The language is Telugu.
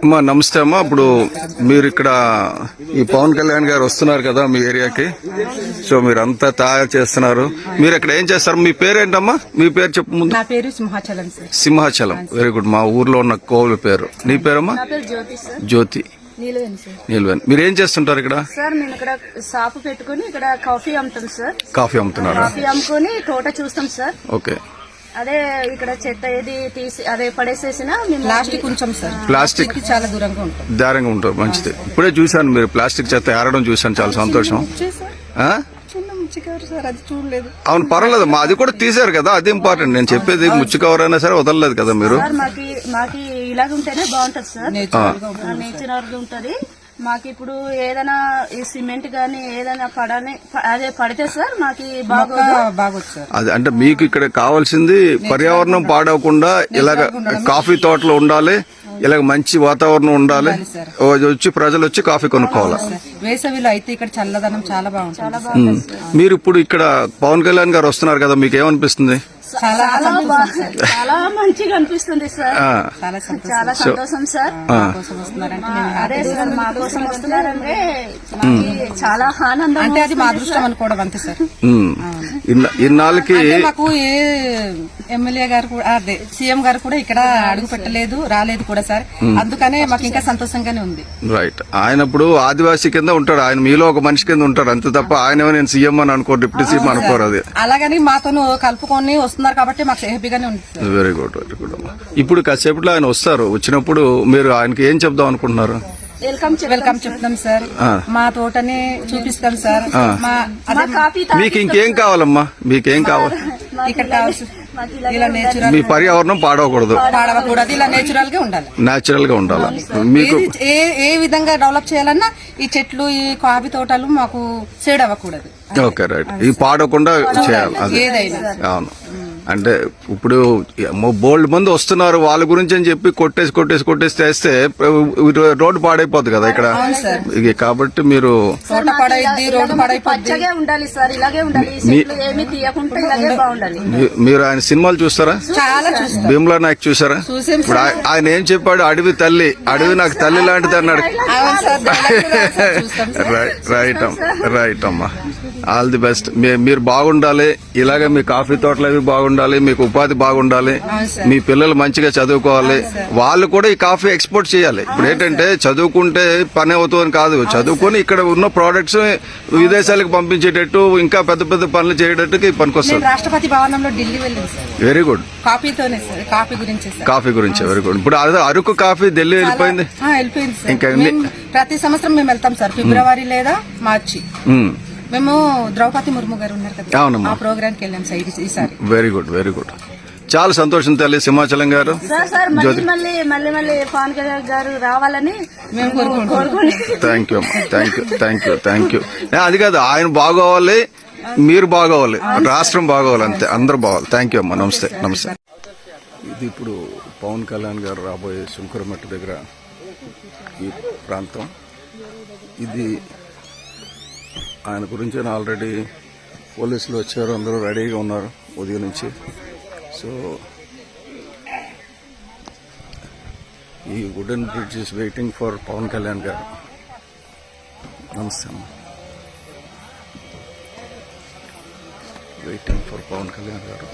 అమ్మా నమస్తే అమ్మా. ఇప్పుడు మీరు ఇక్కడ ఈ పవన్ కళ్యాణ్ గారు వస్తున్నారు కదా మీ ఏరియాకి, సో మీరు అంతా తయారు చేస్తున్నారు. మీరు ఇక్కడ ఏం చేస్తారు? మీ పేరేంటమ్మా? మీ పేరు చెప్పు ముందు. నా పేరు Simhachalam sir. Simhachalam, very good. మా ఊర్లో ఉన్న కోవిల పేరు. నీ పేరమ్మా? జ్యోతి. నీలవేణి. మీరు ఏం చేస్తుంటారు ఇక్కడ? సార్ మేము ఇక్కడ షాపు పెట్టుకుని ఇక్కడ కాఫీ అమ్ముతాం సార్. కాఫీ అమ్ముతున్నారు? కాఫీ అమ్ముకొని తోట చూస్తాం సార్. ఓకే. అదే ఇక్కడ చెత్త ఏది తీసి అదే పడేసేసిన ప్లాస్టిక్ ఉంచాం సార్. ప్లాస్టిక్ చాలా దూరంగా ఉంటారు. మంచిది. ఇప్పుడే చూశాను మీరు ప్లాస్టిక్ చెత్త ఏరడం చూశాను, చాలా సంతోషం. అవును, పర్వాలేదు మా, అది కూడా తీసారు కదా, అది ఇంపార్టెంట్. నేను చెప్పేది ముచ్చు కవర్ అయినా సరే వదలలేదు కదా మీరు. మాకి ఇలాగ ఉంటేనే బాగుంటది సార్, నేచురల్ గా ఉంటది. మాకు ఇప్పుడు ఏదైనా ఈ సిమెంట్ గానీ ఏదైనా అదే పడితే సార్ మాకు బాగోదు సార్. అది అంటే మీకు ఇక్కడ కావాల్సింది పర్యావరణం పాడవకుండా ఇలాగ కాఫీ తోటలు ఉండాలి, ఇలాగ మంచి వాతావరణం ఉండాలి, వచ్చి ప్రజలు వచ్చి కాఫీ కొనుక్కోవాలి. వేసవిలో అయితే ఇక్కడ చల్లదనం చాలా బాగుంటుంది. మీరు ఇప్పుడు ఇక్కడ పవన్ కళ్యాణ్ గారు వస్తున్నారు కదా, మీకు ఏమనిపిస్తుంది? చాలా మంచిగా అనిపిస్తుంది సార్, చాలా సంతోషం సార్. అదే సార్ మా కోసం వస్తున్నారంటే చాలా ఆనందం. అంటే అది మా అదృష్టం అనుకోవడం అంతే సార్. ఇన్నాళ్ళకి మాకు ఏ ఎమ్మెల్యే గారు కూడా అదే సీఎం గారు కూడా ఇక్కడ అడుగు పెట్టలేదు, రాలేదు కూడా సార్. అందుకనే మాకు ఇంకా సంతోషంగానే ఉంది. రైట్. ఆయన ఇప్పుడు ఆదివాసీ కింద ఉంటాడు, ఆయన మీలో ఒక మనిషి కింద ఉంటాడు అంతే తప్ప ఆయన నేను సీఎం అని అనుకోరు, డిప్యూటీ సీఎం అనుకోరు. అది అలాగని మాతో కలుపుకొని వస్తున్నారు కాబట్టి మాకు హ్యాపీగానే ఉంది. Very good, very good. ఇప్పుడు కాసేపట్లో ఆయన వస్తారు, వచ్చినప్పుడు మీరు ఆయనకి ఏం చెప్దాం అనుకుంటున్నారు? వెల్కమ్ చెప్తాం సార్, మా తోటని చూపిస్తాం సార్. మీకు ఇంకేం కావాలమ్మా? మీకేం కావాలి? ఇక్కడ ఇలా నేచురల్, మీ పర్యావరణం పాడవకూడదు, ఇలా నేచురల్ గా ఉండాలి. నేచురల్ గా ఉండాలి. మీకు ఏ విధంగా డెవలప్ చేయాలన్నా ఈ చెట్లు ఈ కాఫీ తోటలు మాకు సేడ్ అవ్వకూడదు. Okay, right. ఈ పాడకుండా చేయాలి. అది అవును. అంటే ఇప్పుడు బోల్డ్ మంది వస్తున్నారు, వాళ్ళ గురించి అని చెప్పి కొట్టేసి చేస్తే రోడ్డు పాడైపోద్ది కదా ఇక్కడ. కాబట్టి మీరు మీరు ఆయన సినిమాలు చూస్తారా? భీమ్లా నాయక్ చూసారా? ఇప్పుడు ఆయన ఏం చెప్పాడు? అడవి తల్లి, అడవి నాకు తల్లి లాంటిది అన్నాడు. రైట్ అమ్మా, ఆల్ ది బెస్ట్. మీరు బాగుండాలి, ఇలాగే మీ కాఫీ తోటలు అవి బాగుండాలి, మీకు ఉపాధి బాగుండాలి, మీ పిల్లలు మంచిగా చదువుకోవాలి, వాళ్ళు కూడా ఈ కాఫీ ఎక్స్పోర్ట్ చేయాలి. ఇప్పుడు ఏంటంటే చదువుకుంటే పని అవుతుందని కాదు, చదువుకొని ఇక్కడ ఉన్న ప్రోడక్ట్స్ విదేశాలకు పంపించేటట్టు ఇంకా పెద్ద పెద్ద పనులు చేయడానికి పనికొస్తుంది. రాష్ట్రపతి భవనంలో ఢిల్లీ వెళ్ళింది. Very good. కాఫీ గురించి వెరీ గుడ్. ఇప్పుడు అదే అరకు కాఫీ ఢిల్లీ వెళ్ళిపోయింది. ఇంకా ప్రతి సంవత్సరం మేము వెళ్తాం సార్, ఫిబ్రవరి లేదా మార్చి. మేము ద్రౌపది ముర్ము గారు ఉన్నారు కదా, ఆ ప్రోగ్రామ్ కి వెళ్ళాం సార్ ఈసారి. Very good, very good. చాలా సంతోషం తల్లి సింహాచలం గారు. మళ్ళీ పవన్ కళ్యాణ్ గారు రావాలని మేము థ్యాంక్ యూ అమ్మా, థ్యాంక్ యూ. అది కాదు, ఆయన బాగోవాలి, మీరు బాగోవాలి, రాష్ట్రం బాగోవాలి, అంతే, అందరూ బాగోవాలి. థ్యాంక్ యూ అమ్మా, నమస్తే. ఇది ఇప్పుడు పవన్ కళ్యాణ్ గారు రాబోయే శంకరమట్టు దగ్గర ఈ ప్రాంతం. ఇది ఆయన గురించి ఆల్రెడీ పోలీసులు వచ్చారు, అందరూ రెడీగా ఉన్నారు ఉదయం నుంచి. సో ఈ wooden bridge is waiting for Pawan Kalyan garu. నమస్తే అమ్మ. వెయిటింగ్ ఫర్ పవన్ కళ్యాణ్ గారు.